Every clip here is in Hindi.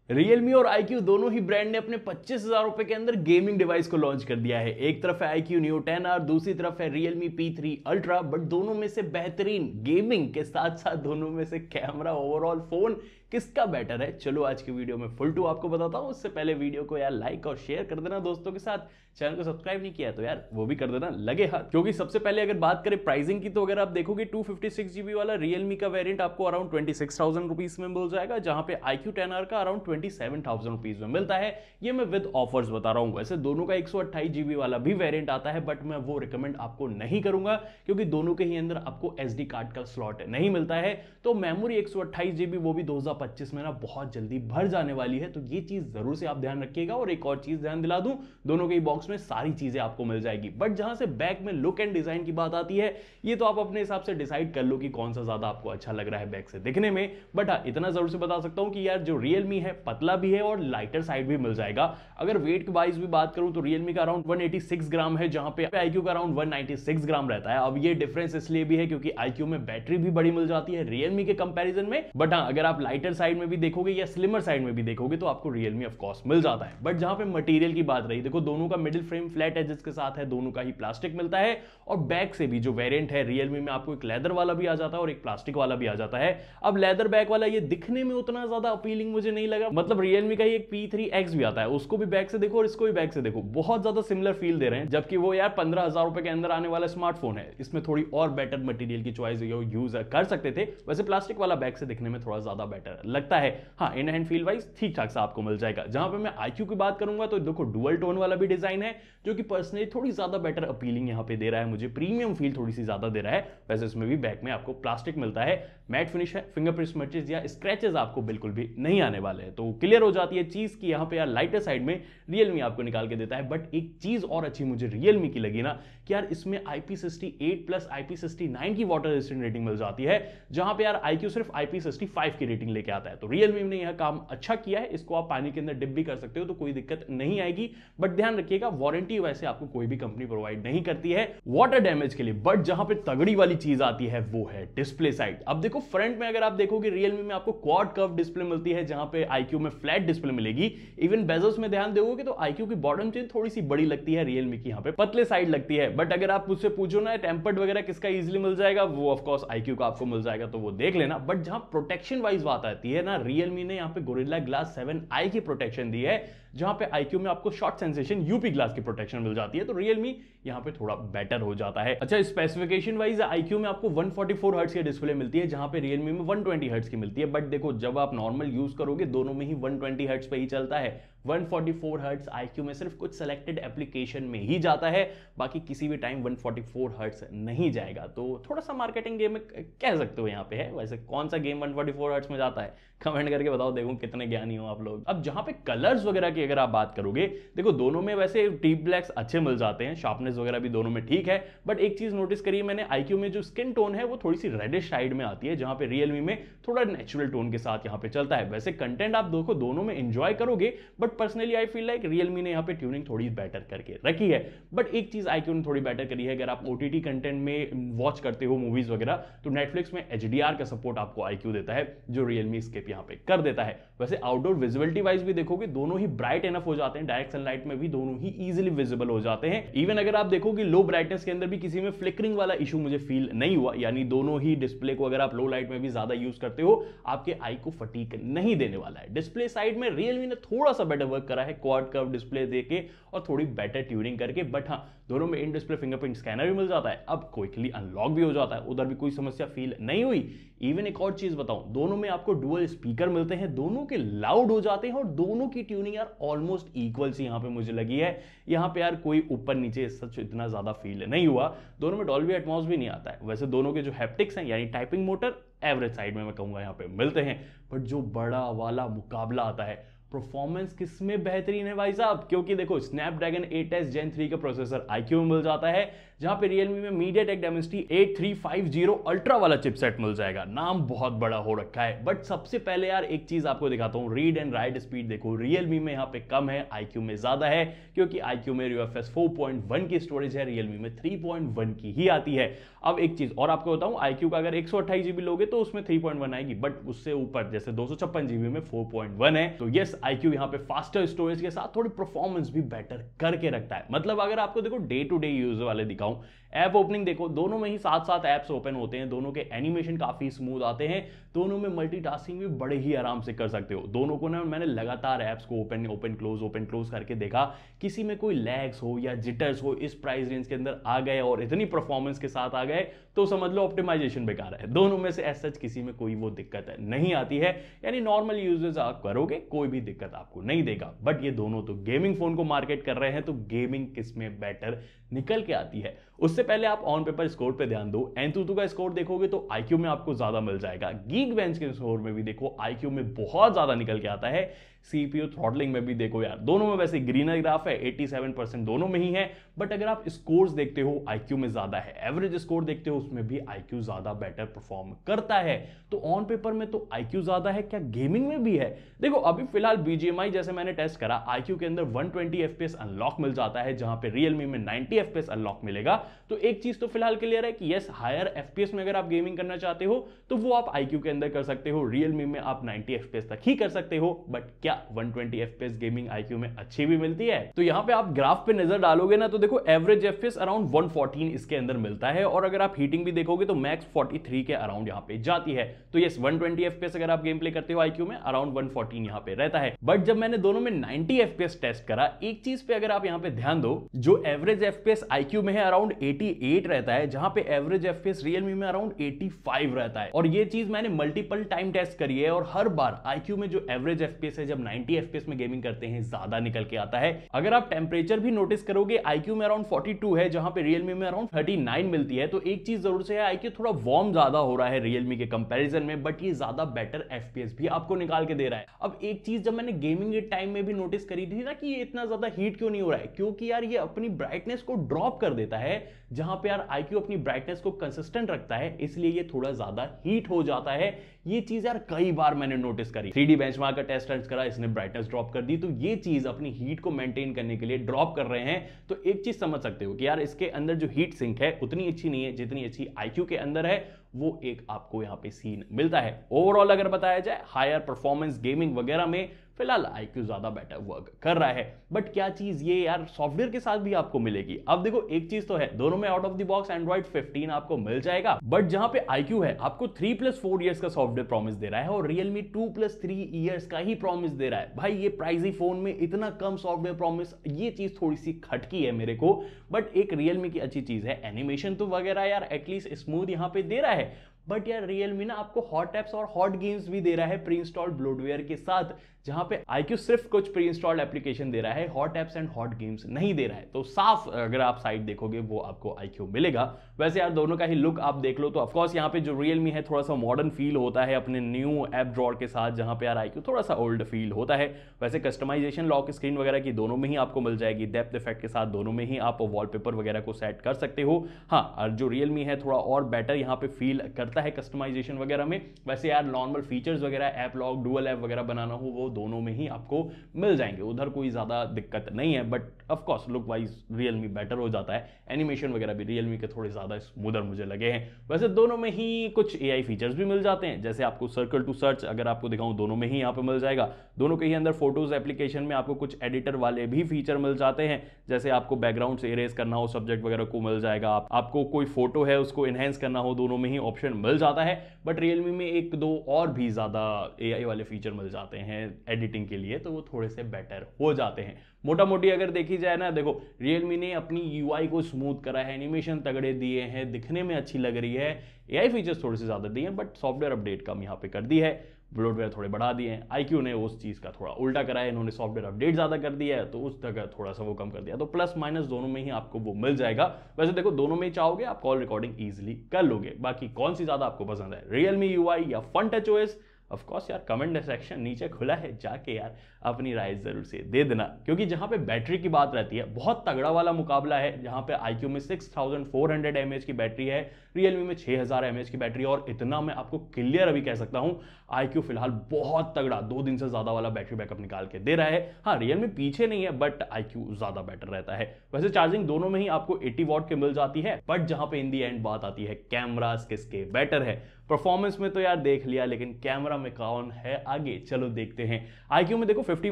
Realme और iQOO दोनों ही ब्रांड ने अपने 25,000 रुपए के अंदर गेमिंग डिवाइस को लॉन्च कर दिया है। एक तरफ है iQOO Neo 10R, दूसरी तरफ है Realme P3 Ultra। बट दोनों में से बेहतरीन गेमिंग के साथ साथ दोनों में से कैमरा, ओवरऑल फोन किसका बेटर है, चलो आज की वीडियो में फुल टू आपको बताता हूं। उससे पहले वीडियो को यार लाइक और शेयर कर देना दोस्तों के साथ। चैनल को सब्सक्राइब नहीं किया है तो यार वो भी कर देना, लगे हाथ। क्योंकि सबसे पहले अगर बात करें प्राइसिंग की, तो अगर आप देखोगे 256GB वाला Realme का वेरिएंट आपको अराउंड 26,000 रुपीज में मिल जाएगा, जहां पे iQOO 10R का अराउंड 27,000 रुपीज में मिलता है। ये मैं विद ऑफर्स बता रहा हूं। वैसे दोनों का 128GB वाला भी वेरिएंट आता है, बट मैं वो रिकमेंड आपको नहीं करूंगा क्योंकि दोनों के ही अंदर आपको SD कार्ड का स्लॉट नहीं मिलता है। तो मेमोरी 128GB वो भी 2025 में ना बहुत जल्दी भर जाने वाली है, तो ये चीज जरूर से आप ध्यान रखिएगा। और एक और चीज ध्यान दिला दूं, दोनों के बॉक्स में सारी चीजें आपको मिल जाएगी। बट जहां से बैक में लुक एंड डिजाइन की बात आती है, ये तो आप अपने हिसाब से डिसाइड कर लो कि कौन सा ज्यादा आपको अच्छा लग रहा है बैक से दिखने में। बट हाँ, इतना जरूर से बता सकता हूं कि यार जो Realme है पतला भी है और लाइटर साइड भी मिल जाएगा। अगर वेट के वाइज भी बात करूं तो Realme का अराउंड 186 ग्राम है, जहां पे iQOO का अराउंड 196 ग्राम रहता है। अब ये डिफरेंस इसलिए भी है क्योंकि iQOO में बैटरी भी बड़ी मिल जाती है Realme के कंपैरिजन में। बट हाँ, अगर आप लाइटर साइड में भी देखोगे या स्लिमर साइड में भी देखोगे तो आपको Realme ऑफ कोर्स मिल जाता है। बट जहां पे मटेरियल की बात रही, देखो दोनों का मिडिल फ्रेम फ्लैट एजेस के साथ है, दोनों का ही प्लास्टिक मिलता है। और बैक से भी जो वेरिएंट है Realme में आपको एक लेदर वाला भी आ जाता है और एक प्लास्टिक वाला भी आ जाता है। अब लेदर बैक वाला ये दिखने में उतना ज्यादा अपीलिंग मुझे नहीं लगा। मतलब Realme का ही एक P3X भी आता है, उसको भी बैक से देखो और इसको भी बैक से देखो, बहुत ज्यादा सिमिलर फील दे रहे हैं। जबकि वो यार 15,000 रुपए के अंदर आने वाला स्मार्टफोन है, इसमें थोड़ी और बेटर मटेरियल की चॉइस यूज कर सकते थे। वैसे प्लास्टिक वाला बैक से दिखने में थोड़ा ज्यादा बेटर लगता है। हाँ, इन हैंड फील वाइज ठीक ठाक सा आपको मिल जाएगा। जहां पे मैं iQOO की बात करूंगा तो देखो डुअल टोन वाला भी डिजाइन है, जो कि पर्सनली थोड़ी ज्यादा बेटर अपीलिंग यहां पे दे रहा है मुझे, प्रीमियम फील थोड़ी सी ज्यादा दे रहा है। वैसे इसमें भी बैक में आपको प्लास्टिक मिलता है, मैट फिनिश है, फिंगरप्रिंट स्मचेस या स्क्रैचेस आपको बिल्कुल भी नहीं आने वाले हैं। तो क्लियर हो जाती है चीज कि यहां पे यार लाइटर साइड में Realme आपको निकाल के देता है। बट एक चीज और अच्छी मुझे Realme की लगी ना कि यार इसमें IP68 प्लस IP69 की वाटर रेजिस्टेंट रेटिंग मिल जाती है, जहां पे यार iQOO सिर्फ IP65 की रेटिंग लेके आता है। तो Realme ने यह काम अच्छा किया है, इसको आप पानी के अंदर डिप भी कर सकते हो तो कोई दिक्कत नहीं आएगी। बट ध्यान रखिएगा, वारंटी वैसे आपको कोई भी कंपनी प्रोवाइड नहीं करती है वाटर डैमेज के लिए। बट जहां पे तगड़ी वाली चीज आती है वो है डिस्प्ले साइड। अब देखो फ्रंट में अगर आप देखोगे Realme में आपको क्वाड कर्व डिस्प्ले मिलती है, जहां पे iQOO में फ्लैट डिस्प्ले मिलेगी। इवन बेजल्स में ध्यान दोगे तो iQOO की बॉटम चेन थोड़ी सी बड़ी लगती है, Realme की यहां पे पतले साइड लगती है। बट अगर आप मुझसे पूछो ना टेम्पर्ड वगैरह किसका इजीली मिल जाएगा, वो ऑफ कोर्स iQOO का आपको मिल जाएगा, तो वो देख लेना। बट जहां प्रोटेक्शन वाइज बात आती है ना, Realme ने यहां पे Gorilla Glass 7i की प्रोटेक्शन दी है, जहां पे iQOO में आपको शॉर्ट सेंसेशन UV ग्लास की प्रोटेक्शन मिल जाती है। तो Realme यहां पे थोड़ा बेटर हो जाता है। अच्छा, स्पेसिफिकेशन वाइज iQOO में आपको 144 हर्ट्ज की डिस्प्ले मिलती है, जहां पे Realme में 120 हर्ट्ज की मिलती है। बट देखो जब आप नॉर्मल यूज करोगे दोनों में ही 120 हर्ट्ज पे ही चलता है। 144 हर्ट्ज iQOO में सिर्फ कुछ सेलेक्टेड एप्लीकेशन में ही जाता है, बाकी किसी भी टाइम 144 हर्ट्ज नहीं जाएगा। तो थोड़ा सा मार्केटिंग गेम कह सकते हो यहाँ पे है। वैसे कौन सा गेम 144 हर्ट्ज में जाता है, कमेंट करके बताओ, देखो कितने ज्ञानी हो आप लोग। अब जहां पे कलर्स वगैरह की अगर आप बात करोगे, देखो दोनों में वैसे डीप ब्लैक्स अच्छे मिल जाते हैं, शार्पनेस वगैरह भी दोनों में ठीक है। बट एक चीज नोटिस करिए मैंने, iQOO में जो स्किन टोन है वो थोड़ी सी रेडिश साइड में आती है, जहां पे Realme में थोड़ा नेचुरल टोन के साथ यहाँ पे चलता है। वैसे कंटेंट आप देखो दोनों में एंजॉय करोगे, but personally I feel like Realme ने यहाँ पे ट्यूनिंग थोड़ी बेटर करके रखी है। बट एक चीज iQOO ने थोड़ी बेटर करी है, अगर आप OTT कंटेंट में वॉच करते हो मूवीज वगैरह, तो Netflix में HDR का सपोर्ट आपको iQOO देता है, जो Realme स्किप यहाँ पे कर देता है। वैसे आउटडोर विजिबिलिटी वाइज भी देखोगे दोनों ही ब्राइट एनफ हो जाते हैं, डायरेक्ट सनलाइट में भी दोनों ही इजीली विजिबल हो जाते हैं। इवन अगर आप देखोगे लो ब्राइटनेस के अंदर भी किसी में फ्लिकरिंग वाला इशू मुझे फील नहीं हुआ, यानी दोनों ही डिस्प्ले को अगर आप लो लाइट में भी ज्यादा यूज करते हो आपके आई को फटीक नहीं देने वाला है। डिस्प्ले साइड में Realme ने थोड़ा सा बेटर वर्क करा है, क्वाड कर्व डिस्प्ले देके और थोड़ी बेटर ट्यूनिंग करके। बट हाँ, दोनों में इन डिस्प्ले फिंगरप्रिंट स्कैनर भी मिल जाता है, अब क्विकली अनलॉक भी हो जाता है, उधर भी कोई समस्या फील नहीं हुई। इवन एक और चीज बताऊं, दोनों में आपको डुअल स्पीकर मिलते हैं, दोनों के लाउड हो जाते हैं और दोनों की ट्यूनिंग यार ऑलमोस्ट इक्वल सी यहां पे मुझे लगी है। यहां पे यार कोई ऊपर नीचे सच इतना ज्यादा फील नहीं हुआ। दोनों में डॉल्बी एटमॉस भी नहीं आता है। वैसे दोनों के जो हैप्टिक्स हैं यानी टाइपिंग मोटर एवरेज साइड में मैं कहूंगा यहाँ पे मिलते हैं, बट जो बड़ा वाला मुकाबला आता है परफॉर्मेंस किसमें बेहतरीन है भाई साहब, क्योंकि देखो स्नैपड्रैगन 8s Gen 3 का प्रोसेसर iQOO में मिल जाता है, जहां पे Realme में MediaTek Dimensity 8350 Ultra वाला चिपसेट मिल जाएगा। नाम बहुत बड़ा हो रखा है, बट सबसे पहले यार एक चीज आपको दिखाता हूं, रीड एंड राइट स्पीड देखो Realme में यहाँ पे कम है, iQOO में ज्यादा है, क्योंकि iQOO में UFS 4.1 की स्टोरेज है, Realme में 3.1 की ही आती है। अब एक चीज और आपको बताऊं, iQOO का अगर 128 GB लोगे तो उसमें 3.1 आएगी, बट उससे ऊपर जैसे 256 GB में 4.1 है। तो यस, iQOO यहाँ पे फास्टर स्टोरेज के साथ थोड़ी परफॉर्मेंस भी बेटर करके रखता है। मतलब अगर आपको देखो डे टू डे यूज वाले दिखाऊं, ऐप ओपनिंग देखो, दोनों में ही साथ साथ ऐप्स ओपन होते हैं, दोनों के एनिमेशन काफी स्मूथ आते हैं, दोनों में मल्टीटास्किंग भी बड़े ही आराम से कर सकते हो। दोनों को ना मैंने लगातार ऐप्स को ओपन क्लोज करके देखा, किसी में कोई लैग्स हो या जिटर्स हो इस प्राइस रेंज के अंदर आ गए और इतनी परफॉर्मेंस के साथ आ गए तो समझ लो ऑप्टिमाइजेशन बेकार है। दोनों में से सच किसी में कोई वो दिक्कत नहीं आती है, यानी नॉर्मल यूजेस आप करोगे कोई भी दिक्कत आपको नहीं देगा। बट ये दोनों तो गेमिंग फोन को मार्केट कर रहे हैं, तो गेमिंग किसमें बेटर निकल के आती है। उससे पहले आप ऑन पेपर स्कोर पे ध्यान दो। एंतुतु का स्कोर देखोगे तो iQOO में आपको ज्यादा मिल जाएगा, Geekbench के स्कोर में भी देखो iQOO में बहुत ज्यादा निकल के आता है, CPU थ्रॉटलिंग में भी देखो यार, दोनों में वैसे ग्रीनर ग्राफ है, 87% दोनों में ही है, बट अगर आप स्कोर्स देखते हो iQOO में ज्यादा है, एवरेज स्कोर देखते हो उसमें भी iQOO ज्यादा बेटर परफॉर्म करता है। तो ऑन पेपर में तो iQOO ज्यादा है, क्या गेमिंग में भी है? देखो अभी फिलहाल BGMI जैसे मैंने टेस्ट करा, iQOO के अंदर 120 FPS अनलॉक मिल जाता है, जहां पे Realme में 90 FPS अनलॉक मिलेगा। तो एक चीज तो फिलहाल क्लियर है कि यस, हायर FPS में अगर आप गेमिंग करना चाहते हो तो वो आप iQOO के अंदर कर सकते हो, Realme में आप 90 FPS तक ही कर सकते हो। बट क्या 120 FPS गेमिंग iQOO में अच्छी भी मिलती है? तो यहाँ पे आप ग्राफ पे नजर डालोगे ना तो देखो एवरेज FPS अराउंड 114 इसके अंदर मिलता है, और अगर आप हीटिंग भी देखोगे तो मैक्स 43 के अराउंड यहाँ पे जाती है। तो यस, 120 FPS अगर आप गेम प्ले करते हो iQOO में अराउंड 114 यहाँ पे रहता है। बट जब मैंने दोनों में 90 FPS टेस्ट करा, एक चीज पे अगर आप यहाँ पे ध्यान दो, जो एवरेज FPS iQOO में है अराउंड 88 रहता है, जहां पे एवरेज FPS Realme में अराउंड 85 रहता है। और ये चीज मैंने मल्टीपल टाइम टेस्ट करी है, और हर बार iQOO में जो एवरेज FPS है जब 90 FPS में गेमिंग करते हैं ज्यादा निकल के आता है। अगर आप टेम्परेचर भी नोटिस करोगे, iQOO में अराउंड 42 है, जहां पे Realme में अराउंड 39 मिलती है। तो एक चीज जरूर से है, iQOO थोड़ा वार्म ज्यादा हो रहा है Realme के कंपैरिजन में, बट ये ज्यादा बेटर FPS भी आपको निकाल के दे रहा है। अब एक चीज जब मैंने गेमिंग के टाइम में भी नोटिस करी थी ना कि ये इतना ज्यादा हीट क्यों नहीं हो रहा है, क्योंकि यार ये अपनी ब्राइटनेस को ड्रॉप कर देता है, जहां पे यार iQOO अपनी ब्राइटनेस को कंसिस्टेंट रखता है, इसलिए ये थोड़ा ज्यादा हीट हो जाता है। ये चीज यार कई बार मैंने नोटिस करी, 3D बेंचमार्क का टेस्ट करा, इसने ब्राइटनेस ड्रॉप कर दी, तो ये चीज अपनी हीट को मेंटेन करने के लिए ड्रॉप कर रहे हैं। तो एक चीज समझ सकते हो कि यार इसके अंदर जो हीट सिंक है उतनी अच्छी नहीं है जितनी अच्छी iQOO के अंदर है, वो एक आपको यहां पे सीन मिलता है। ओवरऑल अगर बताया जाए हायर परफॉर्मेंस गेमिंग वगैरह में फिलहाल iQOO ज्यादा बेटर वर्क कर रहा है। बट क्या चीज ये यार सॉफ्टवेयर के साथ भी आपको मिलेगी? अब देखो एक चीज तो है, दोनों में out of the box Android 15 आपको मिल जाएगा, बट जहां पे iQOO है आपको 3+4 इयर्स का सॉफ्टवेयर प्रॉमिस दे रहा है, और Realme 2+3 इयर्स का ही प्रॉमिस दे रहा है। भाई ये प्राइजी फोन में इतना कम सॉफ्टवेयर प्रॉमिस, ये चीज थोड़ी सी खटकी है मेरे को। बट एक Realme की अच्छी चीज है, एनिमेशन तो वगैरह यार एटलीस्ट स्मूथ यहां पे दे रहा है, बट यार Realme ना आपको हॉट एप्स और हॉट गेम्स भी दे रहा है प्री इंस्टॉल्ड ब्लोटवेयर के साथ, जहां पे iQOO सिर्फ कुछ प्री इंस्टॉल्ड एप्लीकेशन दे रहा है, hot apps and hot games नहीं दे रहा है। तो साफ अगर आप साइट देखोगे वो आपको iQOO मिलेगा। वैसे यार दोनों का ही लुक आप देख लो तो ऑफकोर्स यहाँ पे जो Realme है थोड़ा सा मॉडर्न फील होता है अपने न्यू ऐप ड्रॉअर के साथ, जहां पे यार iQOO थोड़ा सा ओल्ड फील होता है। वैसे कस्टमाइजेशन लॉक स्क्रीन वगैरह की दोनों में ही आपको मिल जाएगी, डेप्थ इफेक्ट के साथ दोनों में ही आप वॉलपेपर वगैरह को सेट कर सकते हो। हाँ, और जो Realme है थोड़ा और बेटर यहाँ पे फील करता है कस्टमाइजेशन वगैरह में। वैसे यार नॉर्मल फीचर्स वगैरह, ऐप लॉक, डुअल ऐप वगैरह बनाना हो वो दोनों में ही आपको मिल जाएंगे, उधर कोई ज्यादा दिक्कत नहीं है। But of course look wise Realme better हो जाता है, एनिमेशन वगैरह भी Realme के थोड़े ज्यादा स्मूदर मुझे लगे हैं। वैसे दोनों में ही कुछ AI फीचर्स भी मिल जाते हैं, जैसे आपको सर्कल टू सर्च अगर आपको दिखाऊं दोनों में ही यहाँ पे मिल जाएगा। दोनों के ही अंदर फोटोज एप्लीकेशन में आपको कुछ एडिटर वाले भी फीचर मिल जाते हैं, जैसे आपको बैकग्राउंड से इरेज करना हो सब्जेक्ट वगैरह को मिल जाएगा, आपको कोई फोटो है उसको एनहेंस करना हो दोनों में ही ऑप्शन मिल जाता है। बट Realme में एक दो और भी ज्यादा AI वाले फीचर मिल जाते हैं एडिटिंग के लिए, तो वो थोड़े से बेटर हो जाते हैं। मोटा मोटी अगर देखी जाए ना, देखो Realme ने अपनी UI को स्मूथ करा है, एनिमेशन तगड़े दिए हैं, दिखने में अच्छी लग रही है, AI फीचर्स थोड़े से ज्यादा दिए हैं, बट सॉफ्टवेयर अपडेट कम यहाँ पे कर दी है, ब्लोटवेयर थोड़े बढ़ा दिए हैं। iQOO ने उस चीज का थोड़ा उल्टा करा है, इन्होंने सॉफ्टवेयर अपडेट ज्यादा कर दिया है, तो उस जगह थोड़ा सा वो कम कर दिया। तो प्लस माइनस दोनों में ही आपको वो मिल जाएगा। वैसे देखो दोनों में ही चाहोगे आप कॉल रिकॉर्डिंग इजीली कर लोगे। बाकी कौन सी ज्यादा आपको पसंद है, Realme UI या FunTouchOS? ऑफ कोर्स यार कमेंट सेक्शन नीचे खुला है, जाके यार अपनी राय जरूर से दे देना, क्योंकि जहां पे बैटरी की बात रहती है बहुत तगड़ा वाला मुकाबला है, जहां पे iQOO में 6400 mAh की बैटरी है, Realme में 6000 mAh की बैटरी, और इतना मैं आपको क्लियर अभी कह सकता हूं iQOO फिलहाल बहुत तगड़ा 2 दिन से ज्यादा वाला बैटरी बैकअप निकाल के दे रहा है। हाँ, Realme पीछे नहीं है, बट iQOO ज्यादा बेटर रहता है। वैसे चार्जिंग दोनों में ही आपको 80 वॉट की मिल जाती है, बट जहां पे इन दी एंड बात आती है कैमरास किसके बेटर है, परफॉर्मेंस में तो यार देख लिया, लेकिन कैमरा में कौन है आगे, चलो देखते हैं। iQOO में देखो 50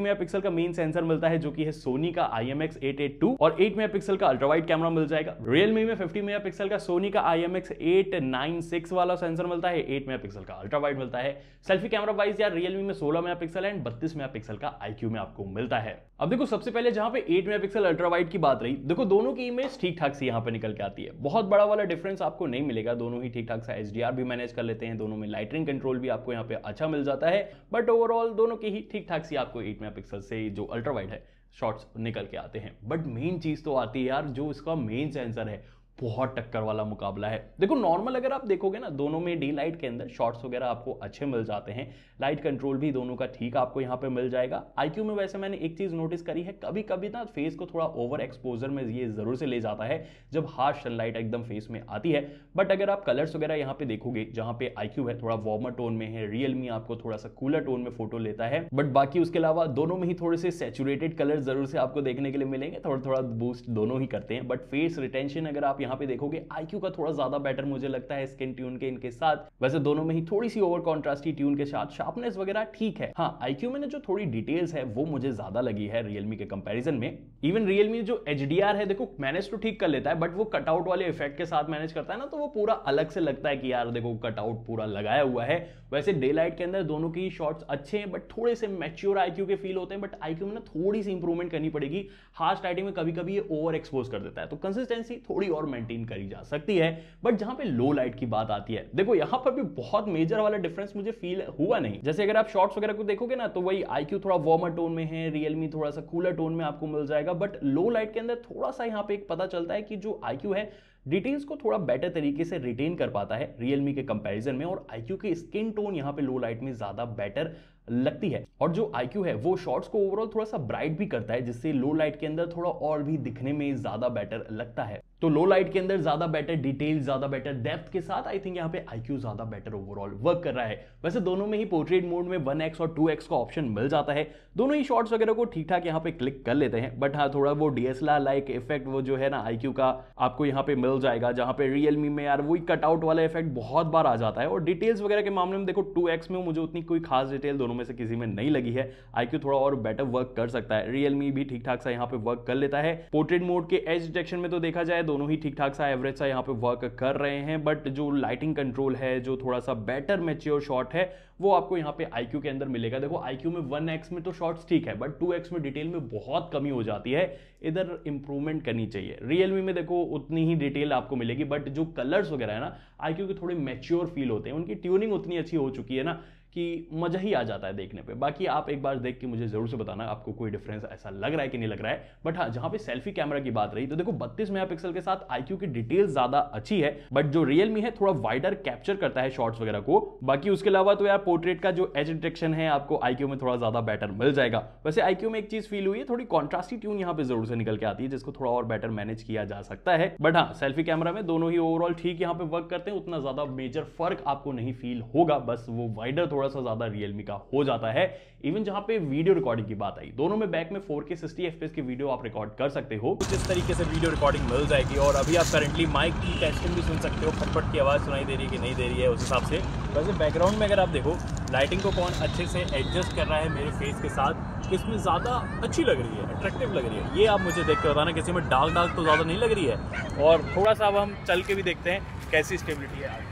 मेगापिक्सल का मेन सेंसर मिलता है, जो कि है सोनी का IMX882, और 8 मेगापिक्सल का अल्ट्रा वाइड कैमरा मिल जाएगा। Realme में 50 मेगापिक्सल का सोनी का IMX896 वाला सेंसर मिलता है, 8 मेगापिक्सल का अल्ट्रा वाइड मिलता है। सेल्फी कैमरा वाइज यार Realme में 16 मेगापिक्सल एंड 32 मेगापिक्सल का iQOO में आपको मिलता है। अब देखो सबसे पहले जहां पे 8 मेगापिक्सल अल्ट्रा वाइड की बात रही, देखो दोनों की इमेज ठीक ठाक सी यहां पे निकल के आती है, बहुत बड़ा वाला डिफरेंस आपको नहीं मिलेगा, दोनों ही ठीक ठाक सा HDR भी मैनेज कर लेते हैं, दोनों में लाइटिंग कंट्रोल भी आपको यहाँ पे अच्छा मिल जाता है, बट ओवरऑल दोनों की ही ठीक ठाक सी आपको 8 मेगापिक्सल से जो अल्ट्रा वाइड है शॉट्स निकल के आते हैं। बट मेन चीज तो आती है यार, जो इसका मेन सेंसर है बहुत टक्कर वाला मुकाबला है। देखो नॉर्मल अगर आप देखोगे ना, दोनों में डी लाइट के अंदर शॉट्स वगैरह आपको अच्छे मिल जाते हैं, लाइट कंट्रोल भी दोनों का ठीक आपको यहाँ पे मिल जाएगा। iQOO में वैसे मैंने एक चीज नोटिस करी है, कभी कभी ना फेस को थोड़ा ओवर एक्सपोजर में ये जरूर से ले जाता है जब हार्श सनलाइट एकदम फेस में आती है, बट अगर आप कलर्स वगैरह यहाँ पे देखोगे, जहाँ पे iQOO है थोड़ा वार्मर टोन में है, Realme आपको थोड़ा सा कूलर टोन में फोटो लेता है, बट बाकी उसके अलावा दोनों में ही थोड़े से सैचुरेटेड कलर जरूर से आपको देखने के लिए मिलेंगे, थोड़ा थोड़ा बूस्ट दोनों ही करते हैं। बट फेस रिटेंशन अगर आप यहाँ पे देखोगे iQOO का थोड़ा ज्यादा बेटर मुझे लगता है स्किन ट्यून के इनके साथ। वैसे दोनों में ही थोड़ी सी ओवर कॉन्ट्रास्टी ट्यून के साथ शार्पनेस वगैरह ठीक है। हाँ, iQOO में जो थोड़ी डिटेल्स है वो मुझे ज्यादा लगी है Realme के कंपैरिजन में। इवन Realme जो HDR है देखो मैनेज तो ठीक कर लेता है, बट वो कटआउट वाले इफेक्ट के साथ मैनेज करता है ना, तो वो पूरा अलग से लगता है कि यार देखो कटआउट पूरा लगाया हुआ है। वैसे डे लाइट के अंदर दोनों की शॉट्स अच्छे हैं, बट थोड़े से मैच्योर iQOO के फील होते हैं, बट iQOO में ना थोड़ी सी इंप्रूवमेंट करनी पड़ेगी। हार्श लाइटिंग में कभी कभी ये ओवर एक्सपोज कर देता है, तो कंसिस्टेंसी थोड़ी और मेंटेन करी जा सकती है। बट जहां पे लो लाइट की बात आती है, देखो यहां पर भी बहुत मेजर वाला डिफरेंस मुझे फील हुआ नहीं। जैसे अगर आप शॉट्स वगैरह को देखोगे ना, तो वही iQOO थोड़ा वार्मर टोन में है, Realme थोड़ा सा कूलर टोन में आपको मिल जाएगा, बट लो लाइट के अंदर थोड़ा सा यहाँ पे एक पता चलता है कि जो iQOO है डिटेल्स को थोड़ा बेटर तरीके से रिटेन कर पाता है Realme के कंपैरिजन में, और iQOO की स्किन टोन यहाँ पे लो लाइट में ज्यादा बेटर लगती है। और जो iQOO है वो शॉट्स को ओवरऑल थोड़ा सा ब्राइट भी करता है, जिससे लो लाइट के अंदर थोड़ा और भी दिखने में ज्यादा बेटर लगता है। तो लो लाइट के अंदर ज्यादा बेटर डिटेल, ज्यादा बेटर डेप्थ के साथ आई थिंक यहाँ पे iQOO ज्यादा बेटर ओवरऑल वर्क कर रहा है। वैसे दोनों में ही पोर्ट्रेट मोड में 1x और 2x का ऑप्शन मिल जाता है, दोनों ही शॉट्स वगैरह को ठीक ठाक यहाँ पे क्लिक कर लेते हैं, बट हाँ थोड़ा वो DSLR लाइक इफेक्ट वो जो है ना iQOO का आपको यहाँ पे मिल जाएगा, जहाँ पे Realme में यार वही कटआउट वाला इफेक्ट बहुत बार आ जाता है। और डिटेल्स वगैरह के मामले में देखो 2x में मुझे उतनी कोई खास डिटेल दोनों में से किसी में नहीं लगी है, iQOO थोड़ा और बेटर वर्क कर सकता है, Realme भी ठीक ठाक सा यहाँ पे वर्क कर लेता है। पोर्ट्रेट मोड के एज डिटेक्शन में तो देखा जाए दोनों ही ठीक ठाक सा एवरेज सा यहाँ पे वर्क कर रहे हैं, बट जो लाइटिंग कंट्रोल है, जो थोड़ा सा बेटर मैच्योर शॉट है, वो आपको यहाँ पे iQOO के अंदर मिलेगा। देखो iQOO में 1x में तो शॉट्स ठीक है, बट 2x में डिटेल में बहुत कमी हो जाती है, इधर इंप्रूवमेंट करनी चाहिए। Realme में देखो उतनी ही डिटेल आपको मिलेगी, बट जो कलर्स वगैरह है ना iQOO के थोड़े मैच्योर फील होते हैं, उनकी ट्यूनिंग उतनी अच्छी हो चुकी है ना कि मजा ही आ जाता है देखने पे। बाकी आप एक बार देख के मुझे जरूर से बताना आपको कोई डिफरेंस ऐसा लग रहा है कि नहीं लग रहा है। बट हाँ, जहां पे सेल्फी कैमरा की बात रही, तो देखो 32 मेगापिक्सल के साथ iQOO की डिटेल ज्यादा अच्छी है, बट जो Realme है थोड़ा वाइडर कैप्चर करता है शॉट्स वगैरह को। बाकी उसके अलावा तो यार पोर्ट्रेट का जो एज डिटेक्शन है आपको iQOO में थोड़ा ज्यादा बेटर मिल जाएगा। वैसे iQOO में एक चीज फील हुई है, थोड़ी कॉन्ट्रास्टी ट्यून यहाँ पे जरूर से निकल के आती है, जिसको थोड़ा और बेटर मैनेज किया जा सकता है। बट हाँ, सेल्फी कैमरा में दोनों ही ओवरऑल ठीक यहाँ पे वर्क करते हैं, उतना ज्यादा मेजर फर्क आपको नहीं फील होगा, बस वो वाइडर थोड़ा सा ज्यादा Realme का हो जाता है। इवन जहां पे वीडियो रिकॉर्डिंग की बात आई, दोनों में बैक में 4K 60 FPS की वीडियो आप रिकॉर्ड कर सकते हो, कुछ इस तरीके से वीडियो रिकॉर्डिंग मिल जाएगी। और अभी आप करंटली माइक की टेस्टिंग भी सुन सकते हो, फटफट की आवाज सुनाई दे रही है कि नहीं दे रही है उस हिसाब से। वैसे बैकग्राउंड में अगर आप देखो लाइटिंग को कौन अच्छे से एडजस्ट कर रहा है मेरे फेस के साथ, किसमें ज्यादा अच्छी लग रही है, अट्रैक्टिव लग रही है, ये आप मुझे देख के बताना। किसी में डार्क डार्क तो ज्यादा नहीं लग रही है। और थोड़ा सा अब हम चल के भी देखते हैं कैसी स्टेबिलिटी है।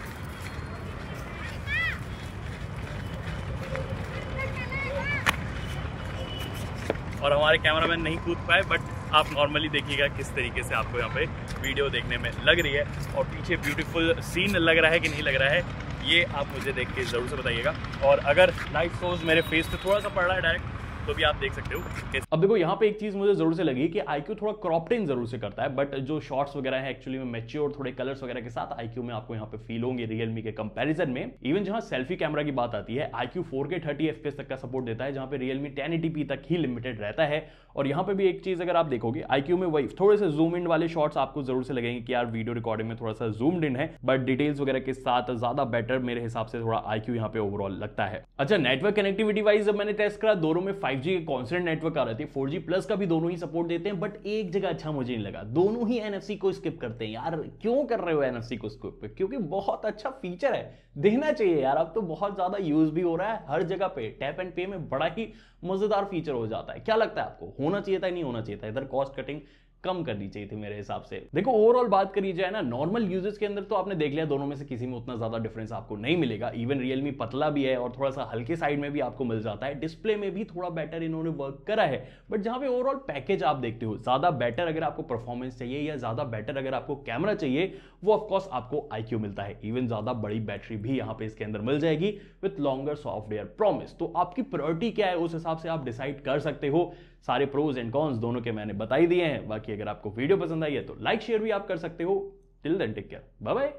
और हमारे कैमरामैन नहीं कूद पाए, बट आप नॉर्मली देखिएगा किस तरीके से आपको यहाँ पे वीडियो देखने में लग रही है, और पीछे ब्यूटीफुल सीन लग रहा है कि नहीं लग रहा है, ये आप मुझे देख के ज़रूर से बताइएगा। और अगर लाइट सोर्स मेरे फेस पे थोड़ा सा पड़ रहा है डायरेक्ट, तो भी आप देख सकते हो। अब देखो यहाँ पे एक चीज मुझे जरूर से लगी कि iQOO थोड़ा क्रॉपटेन जरूर से करता है, बट जो शॉट्स वगैरह है एक्चुअली में मैच्योर थोड़े कलर्स वगैरह के साथ iQOO में आपको यहाँ पे फील होंगे रियलमी के कंपैरिजन में। इवन जहां सेल्फी कैमरा की बात आती है, iQOO 4K 30 FPS तक का सपोर्ट देता है, जहां पे रियलमी 1080p तक ही लिमिटेड रहता है। और यहाँ पे भी एक चीज अगर आप देखोगे, iQOO में वही थोड़े से जूम इन वाले शॉट्स आपको जरूर से लगेंगे कि यार वीडियो रिकॉर्डिंग में थोड़ा सा जूम्ड इन है, बट डिटेल्स वगैरह के साथ ज्यादा बेटर मेरे हिसाब से थोड़ा iQOO यहाँ पे ओवरऑल लगता है। अच्छा, नेटवर्क कनेक्टिविटी वाइज जब मैंने टेस्ट करा, दोनों में 5G के कॉन्स्टेंट नेटवर्क आ रहे थे, 4G प्लस का भी दोनों ही सपोर्ट देते हैं, बट एक जगह अच्छा मुझे नहीं लगा, दोनों ही NFC को स्किप करते हैं। यार क्यों कर रहे हो NFC को स्किप? क्योंकि बहुत अच्छा फीचर है, देना चाहिए यार। अब तो बहुत ज्यादा यूज भी हो रहा है हर जगह पे, टैप एंड पे में बड़ा ही मजेदार फीचर हो जाता है। क्या लगता है आपको, होना चाहिए था नहीं होना चाहिए था? इधर कॉस्ट कटिंग कम करनी चाहिए थी मेरे हिसाब से। देखो ओवरऑल बात करी जाए ना, नॉर्मल यूजेस के अंदर तो आपने देख लिया दोनों में से किसी में उतना ज्यादा डिफरेंस आपको नहीं मिलेगा। इवन रियलमी पतला भी है और थोड़ा सा हल्के साइड में भी आपको मिल जाता है, डिस्प्ले में भी थोड़ा बेटर इन्होंने वर्क करा है। बट जहां पे ओवरऑल पैकेज आप देखते हो, ज्यादा बेटर अगर आपको परफॉर्मेंस चाहिए या ज्यादा बेटर अगर आपको कैमरा चाहिए, वो ऑफकोर्स आपको iQOO मिलता है। इवन ज्यादा बड़ी बैटरी भी यहाँ पे इसके अंदर मिल जाएगी विथ लॉन्गर सॉफ्टवेयर प्रॉमिस। तो आपकी प्रायोरिटी क्या है उस हिसाब से आप डिसाइड कर सकते हो। सारे प्रोज एंड कॉन्स दोनों के मैंने बता ही दिए हैं। बाकी अगर आपको वीडियो पसंद आई है तो लाइक शेयर भी आप कर सकते हो। Till then take care, bye bye.